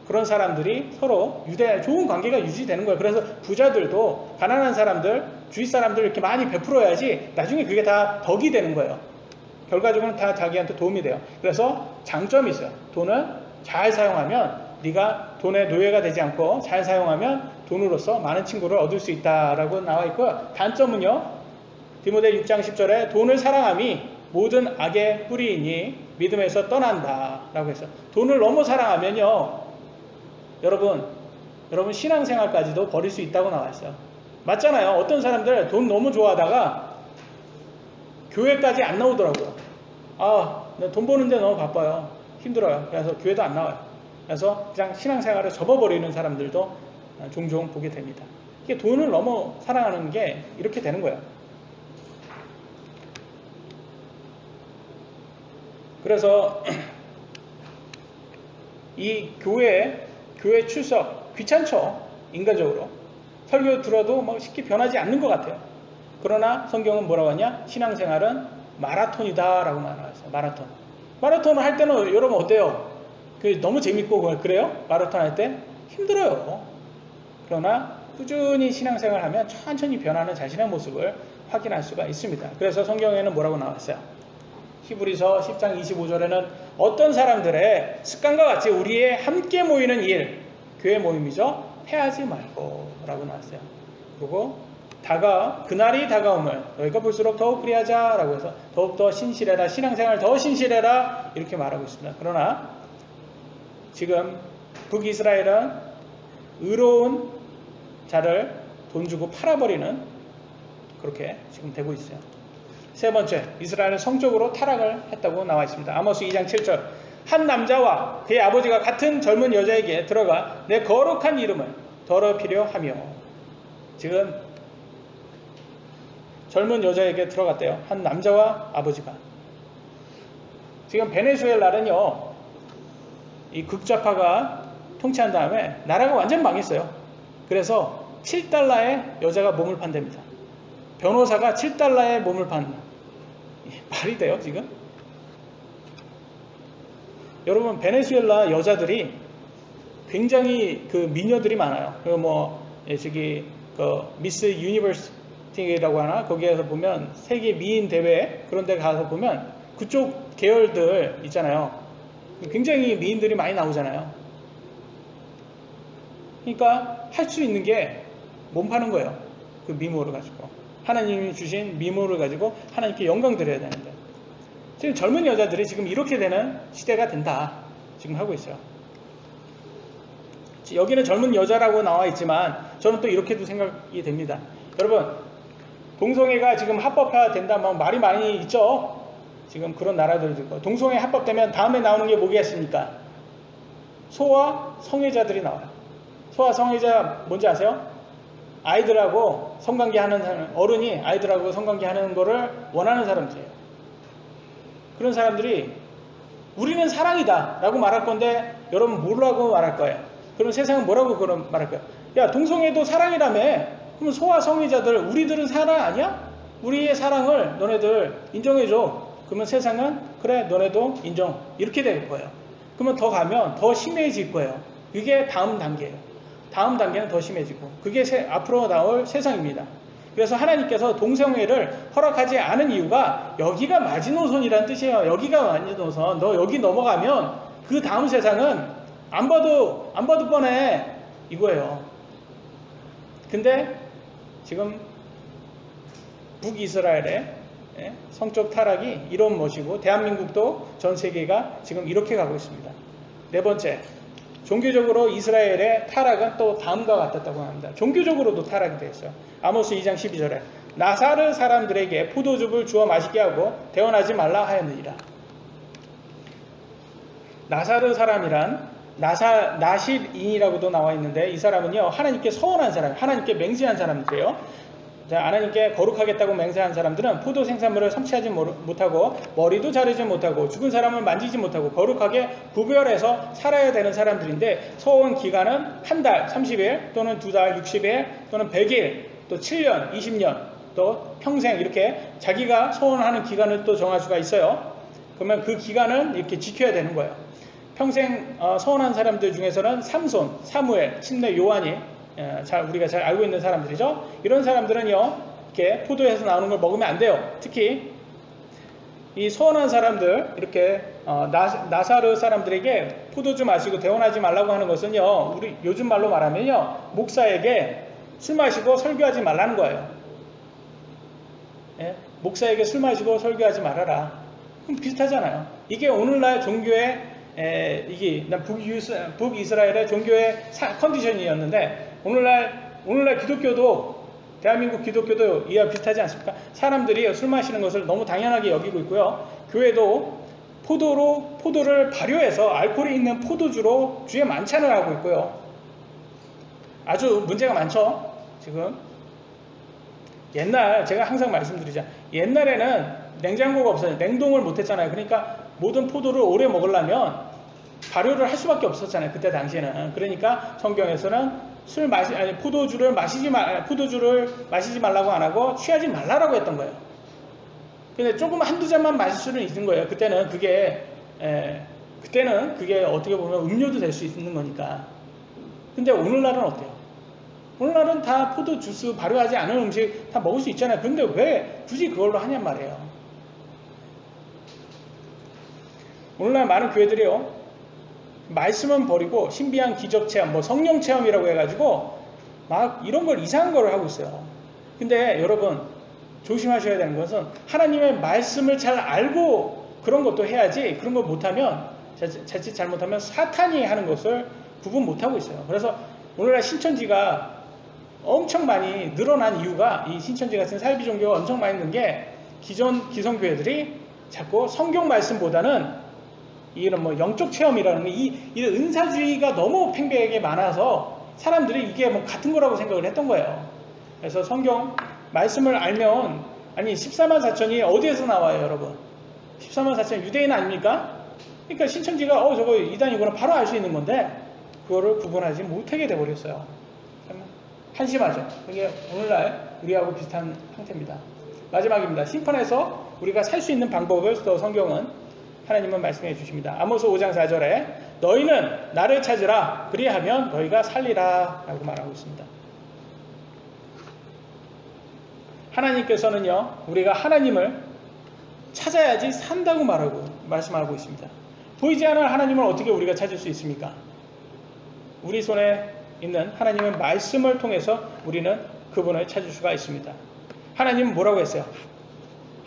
그런 사람들이 서로 좋은 관계가 유지되는 거예요. 그래서 부자들도 가난한 사람들, 주위 사람들 이렇게 많이 베풀어야지 나중에 그게 다 덕이 되는 거예요. 결과적으로는 다 자기한테 도움이 돼요. 그래서 장점이 있어요. 돈은 잘 사용하면 네가 돈의 노예가 되지 않고 잘 사용하면 돈으로서 많은 친구를 얻을 수 있다라고 나와 있고요. 단점은요. 디모데 6장 10절에 돈을 사랑함이 모든 악의 뿌리이니 믿음에서 떠난다 라고 해서 돈을 너무 사랑하면요. 여러분 신앙생활까지도 버릴 수 있다고 나와 있어요. 맞잖아요. 어떤 사람들 돈 너무 좋아하다가 교회까지 안 나오더라고요. 나 돈 버는데 너무 바빠요. 힘들어요. 그래서 교회도 안 나와요. 그래서 그냥 신앙생활을 접어버리는 사람들도 종종 보게 됩니다. 이게 돈을 너무 사랑하는 게 이렇게 되는 거예요. 그래서 이 교회 출석 귀찮죠. 인간적으로 설교 들어도 쉽게 변하지 않는 것 같아요. 그러나 성경은 뭐라고 하냐? 신앙생활은 마라톤이다 라고 말했어요. 마라톤을 할 때는 여러분 어때요? 너무 재밌고 그래요? 마라톤 할 때 힘들어요. 그러나 꾸준히 신앙생활을 하면 천천히 변하는 자신의 모습을 확인할 수가 있습니다. 그래서 성경에는 뭐라고 나왔어요? 히브리서 10장 25절에는 어떤 사람들의 습관과 같이 우리의 함께 모이는 일, 교회 모임이죠. 패하지 말고 라고 나왔어요. 그리고 그날이 다가옴을 너희가 볼수록 더욱 그리하자 라고 해서 더욱더 신실해라, 신앙생활 더 신실해라 이렇게 말하고 있습니다. 그러나 지금 북이스라엘은 의로운 자를 돈 주고 팔아버리는 그렇게 지금 되고 있어요. 세 번째, 이스라엘은 성적으로 타락을 했다고 나와 있습니다. 아모스 2장 7절 한 남자와 그의 아버지가 같은 젊은 여자에게 들어가 내 거룩한 이름을 더럽히려 하며 지금 젊은 여자에게 들어갔대요. 한 남자와 아버지가. 지금 베네수엘라는요. 이 극좌파가 통치한 다음에 나라가 완전 망했어요. 그래서 7달러에 여자가 몸을 판답니다. 변호사가 7달러에 몸을 판다. 말이 돼요 지금? 여러분 베네수엘라 여자들이 굉장히 미녀들이 많아요. 미스 유니버시티라고 하나? 거기에서 보면 세계 미인 대회 그런 데 가서 보면 그쪽 계열들 있잖아요. 굉장히 미인들이 많이 나오잖아요. 그러니까 할 수 있는 게 몸 파는 거예요. 그 미모를 가지고. 하나님이 주신 미모를 가지고 하나님께 영광 드려야 되는데 지금 젊은 여자들이 지금 이렇게 되는 시대가 된다. 지금 하고 있어요. 여기는 젊은 여자라고 나와 있지만 저는 또 이렇게도 생각이 됩니다. 여러분 동성애가 지금 합법화된다 말이 많이 있죠. 지금 그런 나라들도 있고 동성애 합법되면 다음에 나오는 게 뭐겠습니까? 소아 성애자들이 나와요. 소아 성애자 뭔지 아세요? 아이들하고 성관계하는 사람, 어른이 아이들하고 성관계하는 거를 원하는 사람들이에요. 그런 사람들이 우리는 사랑이다 라고 말할 건데 여러분 뭐라고 말할 거예요? 그럼 세상은 뭐라고 말할 거예요? 야, 동성애도 사랑이라며. 그럼 소아 성애자들 우리들은 사랑 아니야? 우리의 사랑을 너네들 인정해줘. 그러면 세상은 그래 너네도 인정. 이렇게 될 거예요. 그러면 더 가면 더 심해질 거예요. 이게 다음 단계예요. 다음 단계는 더 심해지고 그게 앞으로 나올 세상입니다. 그래서 하나님께서 동성애를 허락하지 않은 이유가 여기가 마지노선이라는 뜻이에요. 여기가 마지노선. 너 여기 넘어가면 그 다음 세상은 안 봐도 뻔해. 이거예요. 근데 지금 북이스라엘의 성적 타락이 이런 것이고 대한민국도 전 세계가 지금 이렇게 가고 있습니다. 네 번째, 종교적으로 이스라엘의 타락은 또 다음과 같았다고 합니다. 종교적으로도 타락이 되었어요. 아모스 2장 12절에 나사르 사람들에게 포도즙을 주어 마시게 하고 대언하지 말라 하였느니라. 나사르 사람이란 나실인이라고도 나와 있는데 이 사람은요 하나님께 서원한 사람, 하나님께 맹세한 사람이에요. 자, 하나님께 거룩하겠다고 맹세한 사람들은 포도 생산물을 섭취하지 못하고 머리도 자르지 못하고 죽은 사람을 만지지 못하고 거룩하게 구별해서 살아야 되는 사람들인데 서원 기간은 한 달 30일 또는 두 달 60일 또는 100일 또 7년 20년 또 평생 이렇게 자기가 서원하는 기간을 또 정할 수가 있어요. 그러면 그 기간은 이렇게 지켜야 되는 거예요. 평생 서원한 사람들 중에서는 삼손, 사무엘, 침례 요한이 우리가 잘 알고 있는 사람들이죠. 이런 사람들은요 이렇게 포도에서 나오는 걸 먹으면 안 돼요. 특히 이 서원한 사람들 이렇게 나사르 사람들에게 포도주 마시고 대원하지 말라고 하는 것은요 우리 요즘 말로 말하면요 목사에게 술 마시고 설교하지 말라는 거예요. 예? 목사에게 술 마시고 설교하지 말아라. 그럼 비슷하잖아요. 이게 오늘날 종교의 이게 북이스라엘의 종교의 컨디션이었는데 오늘날 기독교도 대한민국 기독교도 이와 비슷하지 않습니까? 사람들이 술 마시는 것을 너무 당연하게 여기고 있고요. 교회도 포도를 발효해서 알코올이 있는 포도주로 주에 만찬을 하고 있고요. 아주 문제가 많죠. 지금 제가 항상 말씀드리자 옛날에는 냉장고가 없어요. 냉동을 못했잖아요. 그러니까 모든 포도를 오래 먹으려면 발효를 할 수밖에 없었잖아요. 그때 당시에는. 그러니까 성경에서는 포도주를 마시지 말라고 안 하고 취하지 말라라고 했던 거예요. 근데 조금 한두 잔만 마실 수는 있는 거예요. 그때는 그게 어떻게 보면 음료도 될 수 있는 거니까. 근데 오늘날은 어때요? 오늘날은 다 포도 주스 발효하지 않은 음식 다 먹을 수 있잖아요. 그런데 왜 굳이 그걸로 하냔 말이에요. 오늘날 많은 교회들이요 말씀은 버리고 신비한 기적 체험, 성령 체험이라고 해가지고 막 이런 걸 이상한 걸 하고 있어요. 근데 여러분 조심하셔야 되는 것은 하나님의 말씀을 잘 알고 그런 것도 해야지 그런 걸 못하면 자칫 잘못하면 사탄이 하는 것을 구분 못하고 있어요. 그래서 오늘날 신천지가 엄청 많이 늘어난 이유가 이 신천지 같은 사이비 종교가 엄청 많이 는 게 기성 교회들이 자꾸 성경 말씀보다는 이런 영적 체험이라는 이 은사주의가 너무 팽배하게 많아서 사람들이 이게 같은 거라고 생각을 했던 거예요. 그래서 성경 말씀을 알면 14만 4천이 어디에서 나와요, 여러분? 14만 4천 유대인 아닙니까? 그러니까 신천지가 저거 이단이구나 바로 알 수 있는 건데 그거를 구분하지 못하게 돼버렸어요. 한심하죠. 이게 오늘날 우리하고 비슷한 형태입니다. 마지막입니다. 심판에서 우리가 살 수 있는 방법을 또 성경은 하나님은 말씀해 주십니다. 아모스 5장 4절에 너희는 나를 찾으라 그리하면 너희가 살리라 라고 말하고 있습니다. 하나님께서는요 우리가 하나님을 찾아야지 산다고 말씀하고 있습니다. 보이지 않는 하나님을 어떻게 우리가 찾을 수 있습니까? 우리 손에 있는 하나님의 말씀을 통해서 우리는 그분을 찾을 수가 있습니다. 하나님은 뭐라고 했어요?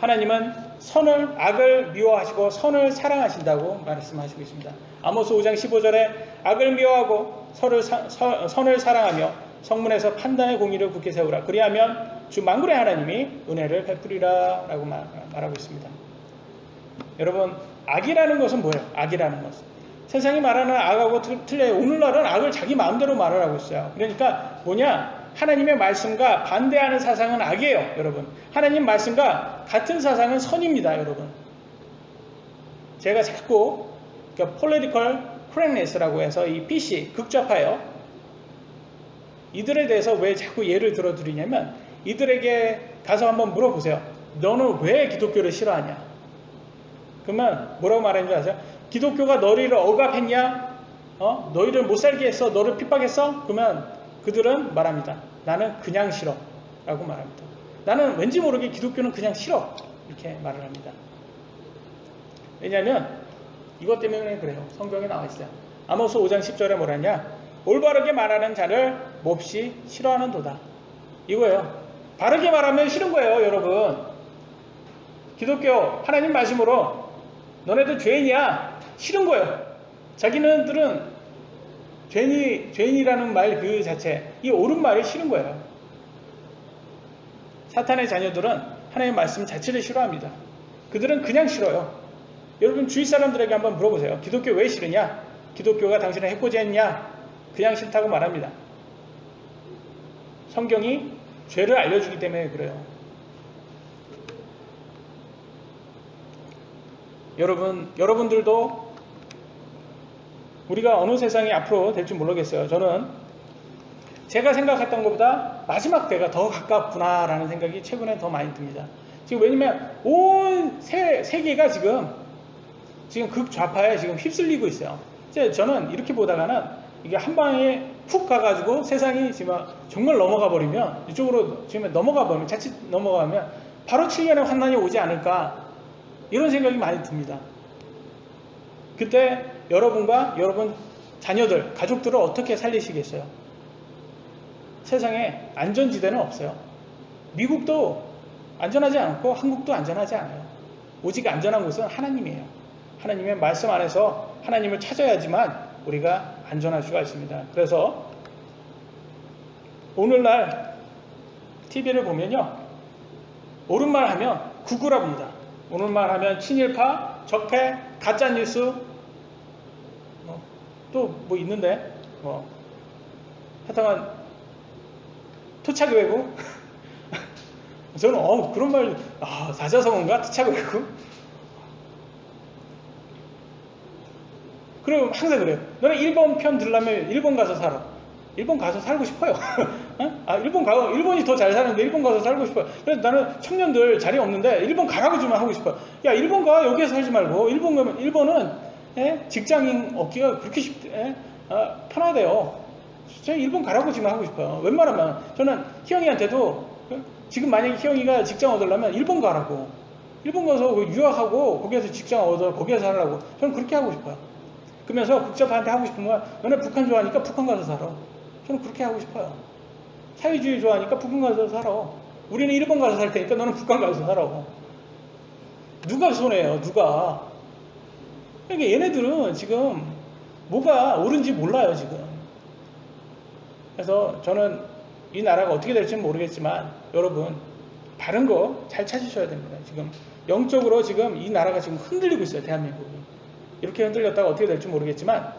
하나님은 악을 미워하시고 선을 사랑하신다고 말씀하시고 있습니다. 아모스 5장 15절에 악을 미워하고 선을 사랑하며 성문에서 판단의 공의를 굳게 세우라. 그리하면 주 만군의 하나님이 은혜를 베푸리라 라고 말하고 있습니다. 여러분 악이라는 것은 뭐예요? 악이라는 것은 세상이 말하는 악하고 틀려요. 오늘날은 악을 자기 마음대로 말을 하고 있어요. 그러니까 하나님의 말씀과 반대하는 사상은 악이에요, 여러분. 하나님 말씀과 같은 사상은 선입니다, 여러분. 제가 자꾸 political correctness라고 해서 이 PC 극좌파예요. 이들에 대해서 왜 자꾸 예를 들어드리냐면 이들에게 가서 한번 물어보세요. 너는 왜 기독교를 싫어하냐? 그러면 뭐라고 말하는 줄 아세요? 기독교가 너희를 억압했냐? 너희를 못 살게 했어? 너를 핍박했어? 그러면 그들은 말합니다. 나는 그냥 싫어 라고 말합니다. 나는 왠지 모르게 기독교는 그냥 싫어 이렇게 말을 합니다. 왜냐하면 이것 때문에 그래요. 성경에 나와 있어요. 아모스 5장 10절에 뭐라냐? 올바르게 말하는 자를 몹시 싫어하는도다. 이거예요. 바르게 말하면 싫은 거예요, 여러분. 기독교 하나님 말씀으로 너네들 죄인이야. 싫은 거예요. 자기네들은 죄인이라는 말 그 자체, 이 옳은 말이 싫은 거예요. 사탄의 자녀들은 하나님의 말씀 자체를 싫어합니다. 그들은 그냥 싫어요. 여러분 주위 사람들에게 한번 물어보세요. 기독교 왜 싫으냐? 기독교가 당신을 해코지 했냐? 그냥 싫다고 말합니다. 성경이 죄를 알려주기 때문에 그래요. 여러분들도 우리가 어느 세상이 앞으로 될지 모르겠어요. 저는 제가 생각했던 것보다 마지막 때가 더 가깝구나라는 생각이 최근에 더 많이 듭니다. 지금 왜냐면 온 세계가 지금 극좌파에 지금 휩쓸리고 있어요. 저는 이렇게 보다가는 이게 한 방에 훅 가가지고 세상이 지금 정말 넘어가 버리면 이쪽으로 지금 넘어가 버리면 자칫 넘어가면 바로 7년의 환난이 오지 않을까 이런 생각이 많이 듭니다. 그때 여러분과 여러분 자녀들, 가족들을 어떻게 살리시겠어요? 세상에 안전지대는 없어요. 미국도 안전하지 않고 한국도 안전하지 않아요. 오직 안전한 곳은 하나님이에요. 하나님의 말씀 안에서 하나님을 찾아야지만 우리가 안전할 수가 있습니다. 그래서 오늘날 TV를 보면요. 옳은 말 하면 구구랍니다. 옳은 말 하면 친일파, 적폐, 가짜뉴스 또 뭐 있는데 하여튼 토착 외국 저는 그런 말 사자성어인가? 토착 외국 그럼 항상 그래요. 너는 일본 편 들려면 일본 가서 살아. 일본 가서 살고 싶어요. 일본이 더 잘 사는데 일본 가서 살고 싶어요. 그래서 나는 청년들 자리 없는데 일본 가라고 좀 하고 싶어요. 야, 일본 가. 여기에 살지 말고. 일본 가면, 일본은 직장인 얻기가 그렇게 편하대요. 제가 일본 가라고 지금 하고 싶어요. 웬만하면 저는 희영이한테도 지금 만약에 희영이가 직장 얻으려면 일본 가라고. 일본 가서 유학하고 거기에서 직장 얻어 거기에서 살라고. 저는 그렇게 하고 싶어요. 그러면서 국제파한테 하고 싶은 거야. 너네 북한 좋아하니까 북한 가서 살아. 저는 그렇게 하고 싶어요. 사회주의 좋아하니까 북한 가서 살아. 우리는 일본 가서 살 테니까 너는 북한 가서 살아. 누가 손해요? 누가? 그러니까 얘네들은 지금 뭐가 옳은지 몰라요 지금. 그래서 저는 이 나라가 어떻게 될지는 모르겠지만 여러분 바른 거 잘 찾으셔야 됩니다. 지금 영적으로 지금 이 나라가 지금 흔들리고 있어요. 대한민국이. 이렇게 흔들렸다가 어떻게 될지 모르겠지만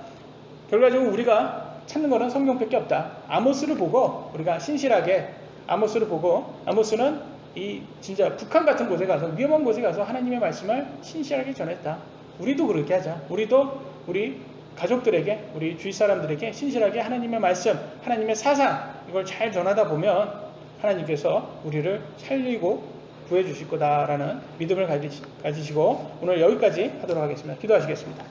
결과적으로 우리가 찾는 거는 성경밖에 없다. 아모스를 보고 우리가 신실하게 아모스를 보고 아모스는 이 진짜 북한 같은 곳에 가서 위험한 곳에 가서 하나님의 말씀을 신실하게 전했다. 우리도 그렇게 하자. 우리도 우리 가족들에게 우리 주위 사람들에게 신실하게 하나님의 말씀, 하나님의 사상 이걸 잘 전하다 보면 하나님께서 우리를 살리고 구해 주실 거다라는 믿음을 가지시고 오늘 여기까지 하도록 하겠습니다. 기도하시겠습니다.